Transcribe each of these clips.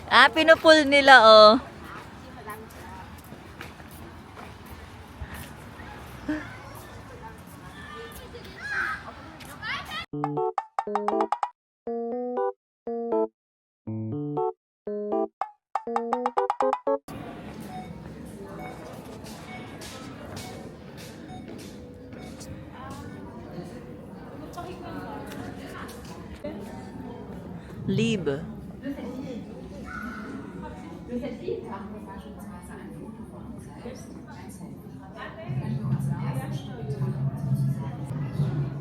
Ah, pinupul nila, oh. Liebe.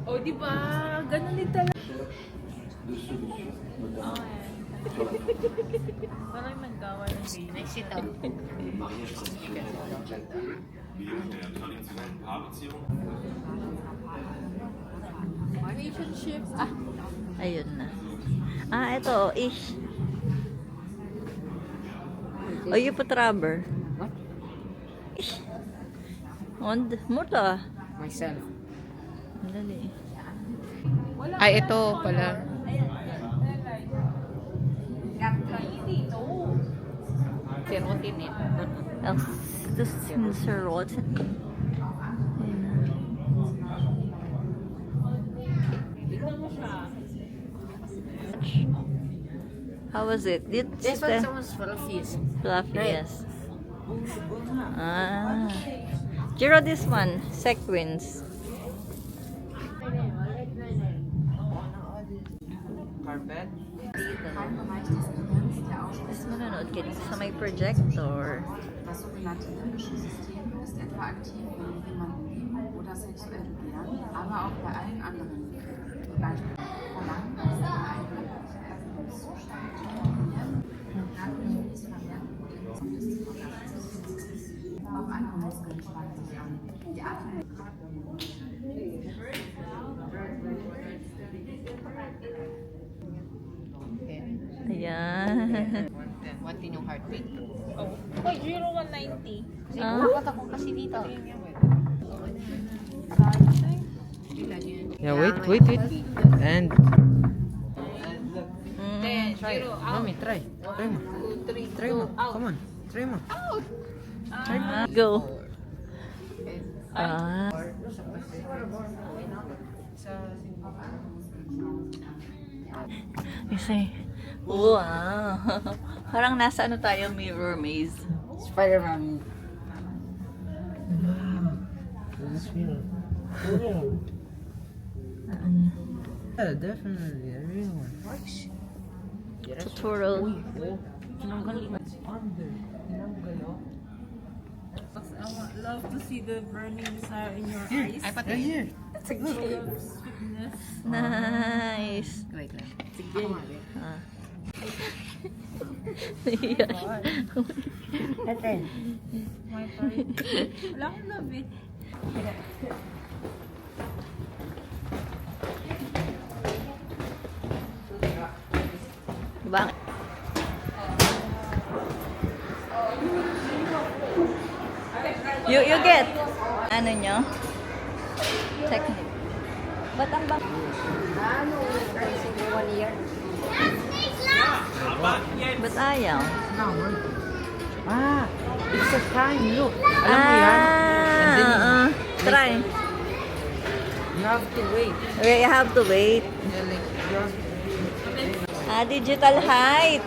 O, di ba? Ganun din talaga. Parang naggawa ng baby. Next sit down. Relationships. Ayun na. Ah, ito, ish. Oh, you put rubber. What? Ish. On, muta. Myself. Dali. Ay, ito pala. Serotin eh. Das ist rot. How was it? This one sounds fluffy. Fluffy, Right. yes. Ah. Do you know this one? Sequins. Carpet? Mas manonood ka dito sa may projector. Das sogenannte limbische System ist etwa aktiv, wenn jemand lieben oder sexuell begehrt, aber auch bei allen anderen. Zum Beispiel Verlangen, das in einem Erregungszustand definiert, dadurch dies vermehrt Potenzialismus und Narzissmus. Auch andere Muskeln spannen sich an. Die Atmung. Ayan. 110 yung heartbeat. Oh, 0190. Siguro ako kasi dito. Yeah, wait. And Try. mommy, try. Try mo. 2, 3, Try mo. Come on. Try mo. Go. Ah. Kasi, wow. Parang nasa ano tayo, mirror maze. Spider-Man. Yeah, definitely. I really want. Tutorial. I would love to see the burning desire in your eyes. Ay, pati. Right here. Sweetness. Nice. Wait lang. Sige. Ah. Iyak. My part. Wala akong love eh. Bakit? You get. Ano nyo? Technique. Ba't ang bang... Siguro 1 year. Ba't ayaw? Ah, it's a time. Look. Alam mo yan? And then Try. you have to wait. Okay, you have to wait. Yeah, like you have Digital height.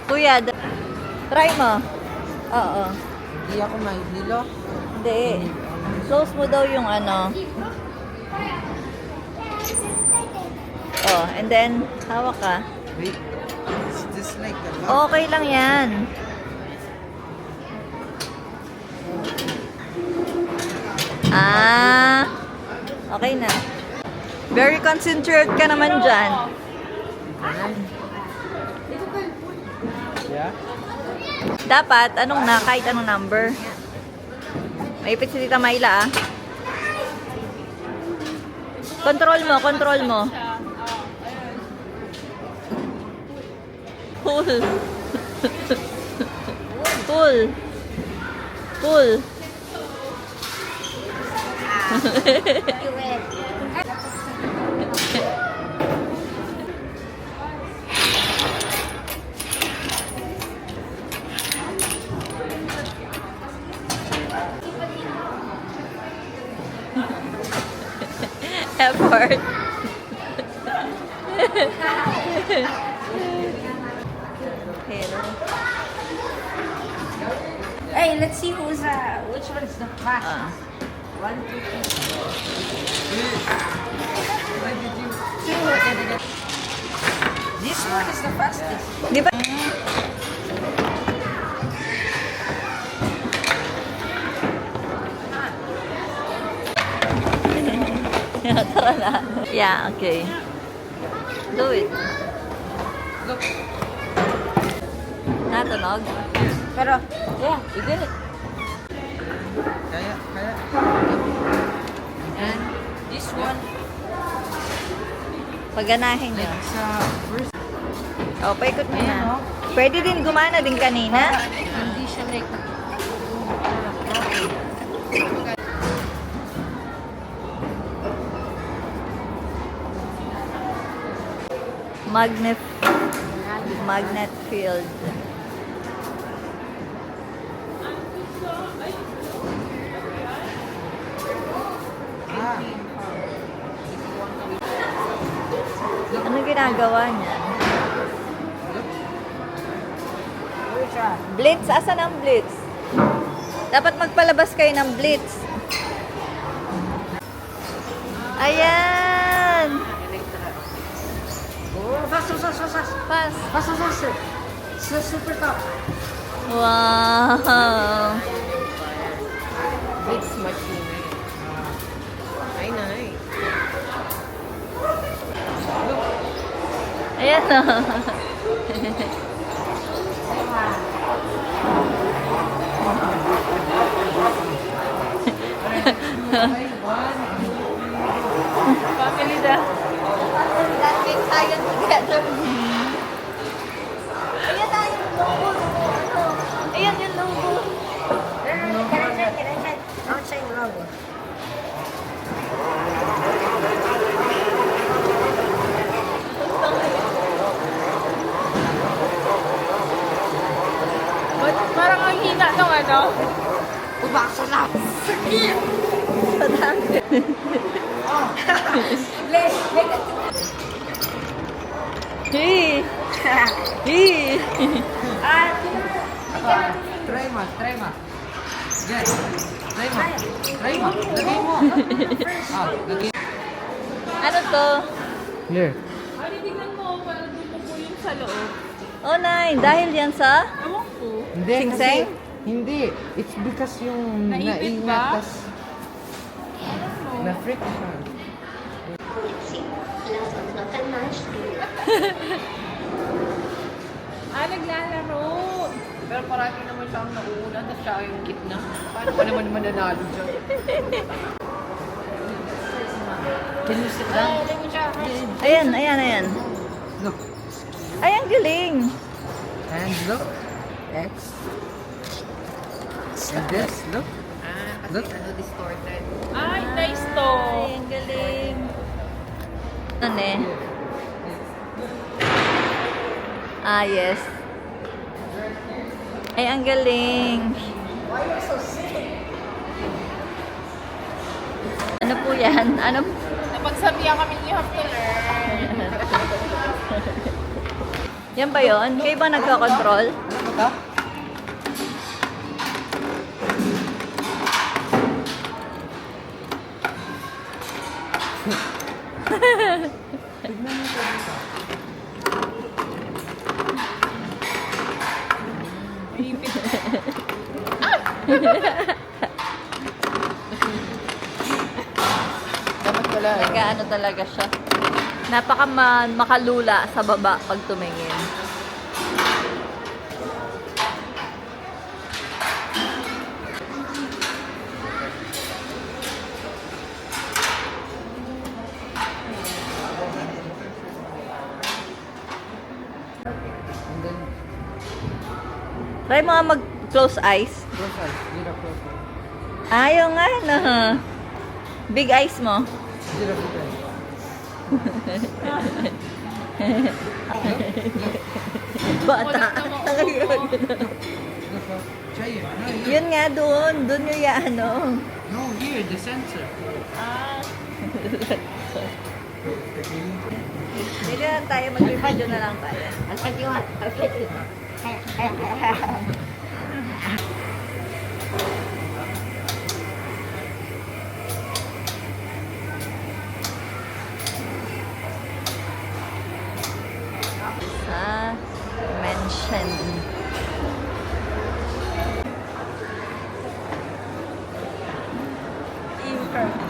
Kuya, try mo. Oo. Hindi ako mahilo. Hindi. Close mo daw yung ano. Oh, and then, hawak ka. Wait. It's just like a lock. Okay lang yan. Ah, okay na. Very concentrate ka naman dyan. Yeah? Dapat, anong na, kahit anong number. Maipit si Tita Mayla, ah. Control mo. Pull. Pull. Hello. Hey, let's see which one is the fastest. Ah. 1, 2, 3. This one is the fastest. Di ba? Tara na. Yeah, okay. Do it. Natunog? Pero, yeah. You did it. Kaya. And this one, Paganahin nyo. Sa first, O, paikot mo ayan, na. oh. Pwede din gumana din kanina. Hindi siya like, Magnet field. Ano ginagawa niya? which one? Blitz? Asan ang blitz? Dapat magpalabas kayo ng blitz. Ayan! Oh, fast. Pass. Super top. Wow! Blitz machine. Ay, nice. Ayan o. Family na. That makes science together. Ayan na yung logo. Ayan yung logo. Don't say logo. But parang ang hina ng ano. Ubakso na. Madami. Hey! Hey! Try mo. Yes. Try mo. Lagay mo. Lagay mo. Ano to? Here. Ay, tignan mo, parang dumupo yung sa loob. Oh, nine. Dahil yan sa? Ewan ko. Hindi, Singseng? Hindi. It's because yung Naipit naingat, ba? tas na-friction. Naglalaro. Pero parati naman siya ang nauuna, tapos siya yung gitna. Paano ka naman mananalo dyan? Can you sit down? Ayan. Look. Ay, ang galing. And look. X. And this, look. Look. Ay, nice to. Ay, ang galing. Ano eh? Ah, yes. Ay, ang galing. Ano po yan? Ano? Napagsabihan kami, you have to learn. Yan ba yun? Kayo ba nagka-control? Ano ba ito? Dapat pala. Nag-ano talaga siya. Makalula sa baba pag tumingin. And then, Try mo nga mag-close eyes. close eyes. Zero close eyes. Ayaw nga, no? Big eyes mo. Zero big eyes. Bata. Look, try it. No, here. Yun nga doon. Doon yung ano. No, here, the sensor. Hindi na lang tayo, mag-revidyo na lang tayo. Sa mansion.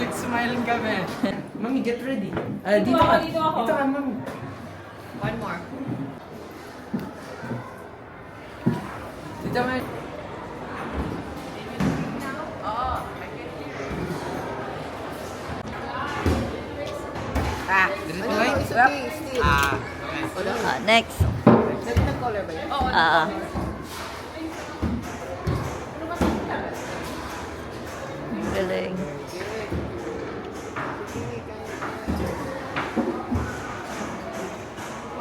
Good smiling kami. Mami, get ready. Dito ka. Dito ako. Dito ka, mami. One more. Dito ka. Dito ka. Next. Different color ba yun? Oo. Ang galing.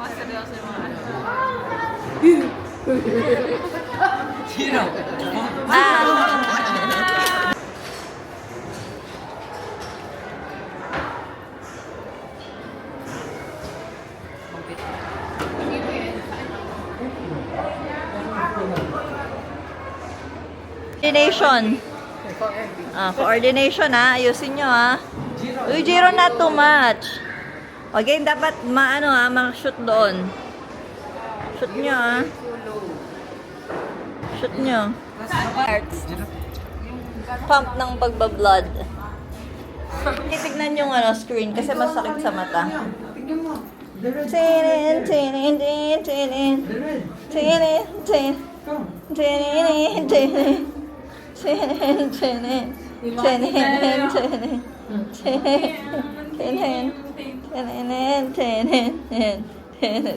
Mga seryoso yung mga ano. Sino? Ah! Coordination. Coordination ha. Ayusin nyo ha. Uy, Jiro, not too much. Okay, dapat ma-shoot doon. Shoot nyo ha. Shoot nyo. Hearts. Pump ng pagbablood. Titignan yung screen kasi masakit sa mata. Tingnan mo. The red. Tinin, tinin, tinin, tinin. The red. Tinin, tinin. Come. Tinin, tinin. Tinin, tinin. Tinin, tinin. Tinin, tinin, tinin.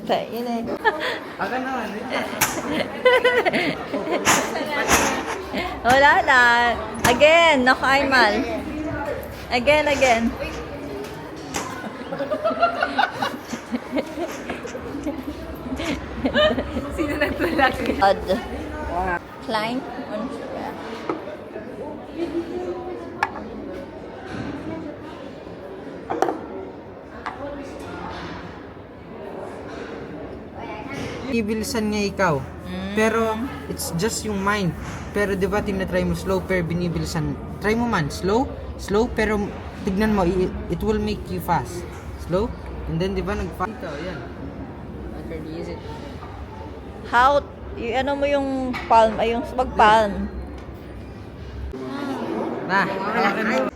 Tinin. Aga naman. Wala na. Again, nakaimal. Again. Sino nagtulak? Odd. Klein. Ano siya? Binibilisan niya ikaw. Pero it's just yung mind. Pero di ba tinatry mo slow pero binibilisan. Try mo man slow pero tignan mo it will make you fast. Slow and then di ba nag-fast ikaw yan. How, ano mo yung palm, ay yung pag-palm. Na, hawakan mo.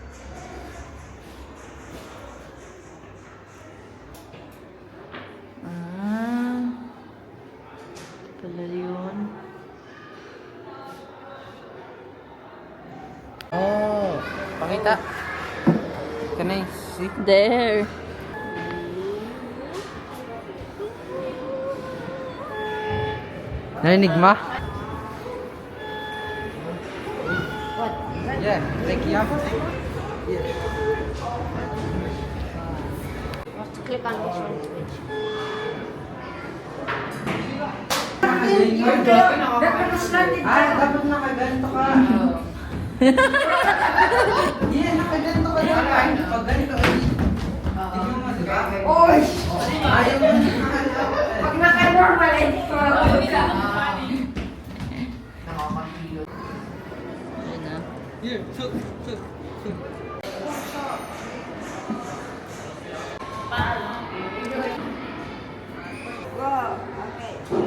Pala yun. Oh, pakita. Can I see? There. Narinig mo? What? Yeah, like you have to. Yeah. Click on this one switch. Dapat nakaganto ka. Yeah, nakaganto ka dapat. Pag ganito ka, tignan mo, di ba? Oy! Ayaw mo. Pag naka-normal, hindi ko. Ayun na. Here, shoot.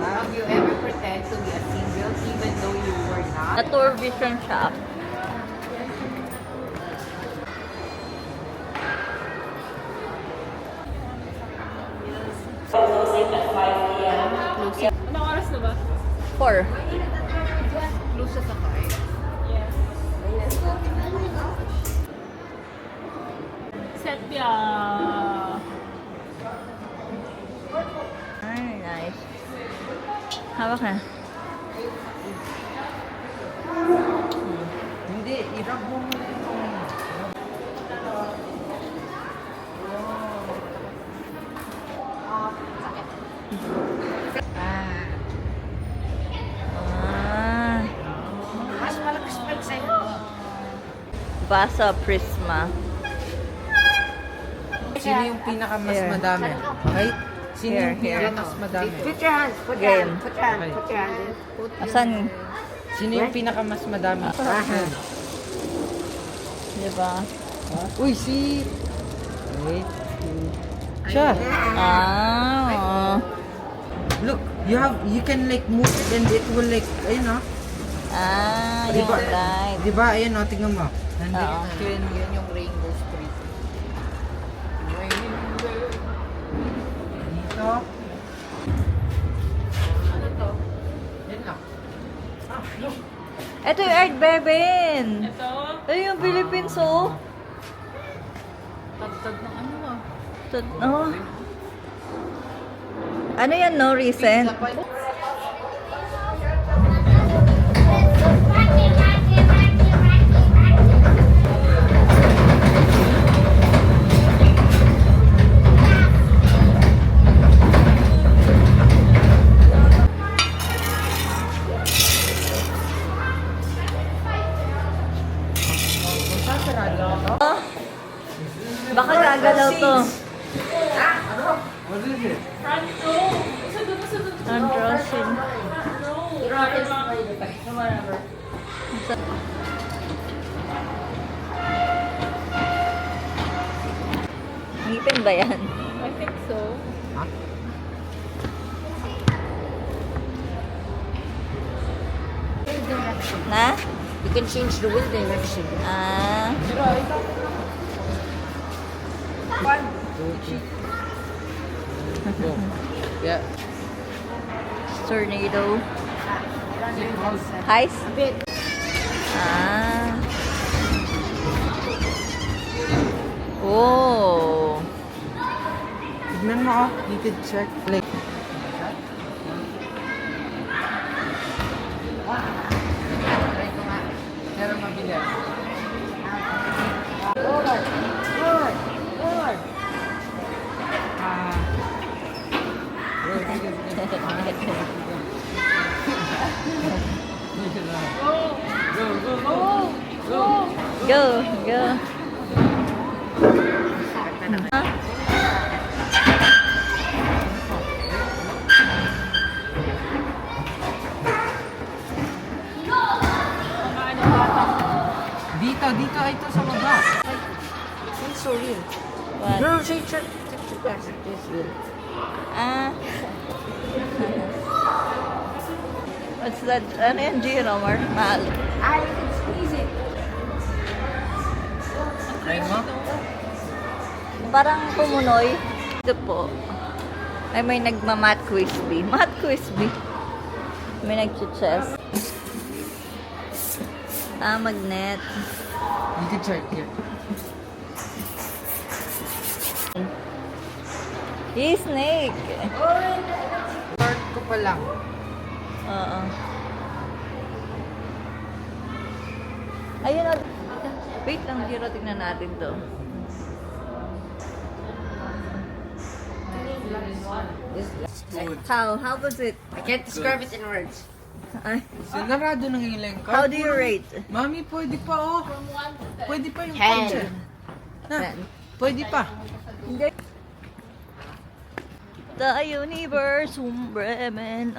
Have you ever pretend to be a single even though you were not? Na-tour vision shop. Anong oras na ba? 4. Close sa sakay. Yes. Setya. Ay, nice. Hawak na. Hindi, i-rub mo muna itong... Ah. Mas malakas pa sa'yo. Vasa Prisma. Sino yung pinaka mas Here. madami? Okay? Sino Here, yung pinaka here. mas madami? Put your hands. Put your Game. hands. Put your hands. Put your hands. Asan? Sino yung pinaka mas madami? Diba? Uy, si... Wait. Siya. Ah. Look, you can like move it and it will like, ayun o. Ah, yung Diba? light. Diba, ayun o, tingnan mo. Nandito. Oo. Yun yung rainbow street. Dito. Yan lang. Ito yung Art Beben. Ito? Ito yung Philippines, oh. Tagtag ng ano ah. Oh. Ano yan, no? Recent? Oh. Baka gagalaw to. What is it? Front row. Isa doon, isa doon. Androsin. Ngipin ba yan? I think so. Na? You can change the wheel direction. Ah. Go. Yeah. Tornado. Heist? Ah. Oh. Tignan mo oh. You could check like. Try ko nga. Pero mabilis. Ah. Go, go. Dito, dito ito sa baba. It's so real. What? No, change it. This wheel. Ah. What's that? Ano yan, Giro? Mahal. Ah, you can squeeze it. Try mo? Parang pumunoy. Ito po. Ay, may nagma-mat crispy. Mat crispy. May nag-chess. Ah, magnet. You could try here. Hey, snake. Start ko pa lang. Oo. Ayun o. Wait lang, Giro. Tingnan natin to. How was it? I can't describe it in words. Ay, Sinarado ng ilang how do you rate? Mami, pwede pa oh. Pwede pa yung 10. puncher. Na, 10. pwede pa. Hindi. The universe, Bremen.